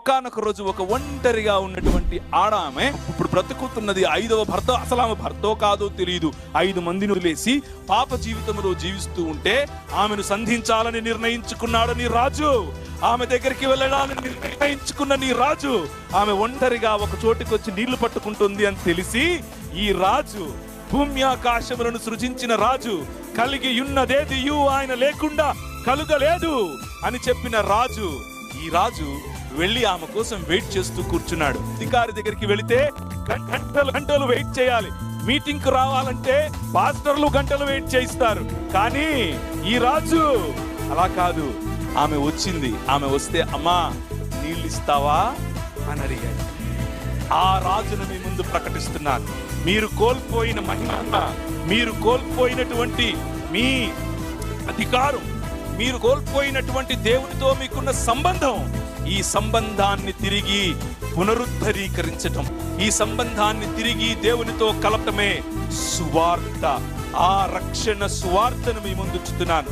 ఒకానొక రోజు ఒక ఒంటరిగా ఉన్నటువంటి ఆమె ఇప్పుడు బ్రతుకుతున్నది 5వ భర్త. అసలు ఆమె భర్తో కాదో తెలియదు. 5 మందిని వదిలేసి పాప జీవితంలో జీవిస్తూ ఉంటే ఆమెను సంధించాలని నిర్ణయించుకున్నాడు నీ రాజు. ఆమె దగ్గరికి వెళ్ళాలని నిర్ణయించుకున్న నీ రాజు ఆమె ఒంటరిగా ఒక చోటికి వచ్చి నీళ్లు పట్టుకుంటుంది అని తెలిసి, ఈ రాజు భూమి ఆకాశములను సృజించిన రాజు, కలిగి ఉన్నదేదియు ఆయన లేకుండా కలుగలేదు అని చెప్పిన రాజు, ఈ రాజు వెళ్ళి ఆమె కోసం వెయిట్ చేస్తూ కూర్చున్నాడు. అధికారి దగ్గరికి వెళితే గంటలు వెయిట్ చేయాలి. మీటింగ్ కు రావాలంటే పాస్టర్లు గంటలు వెయిట్ చేయిస్తారు. కానీ ఈ రాజు అలా కాదు. ఆమె వచ్చింది. ఆమె వస్తే అమ్మా నీళ్ళు ఇస్తావా అని అడిగాడు. ఆ రాజును మీ ముందు ప్రకటిస్తున్నాను. మీరు కోల్పోయిన మహిమ, మీరు కోల్పోయినటువంటి మీ అధికారం, మీరు కోల్పోయినటువంటి దేవునితో మీకున్న సంబంధం, ఈ సంబంధాన్ని తిరిగి పునరుద్ధరీకరించటం, ఈ సంబంధాన్ని తిరిగి దేవునితో కలపటమే సువార్త. ఆ రక్షణ సువార్తను మీ ముందు ఉంచుతున్నాను.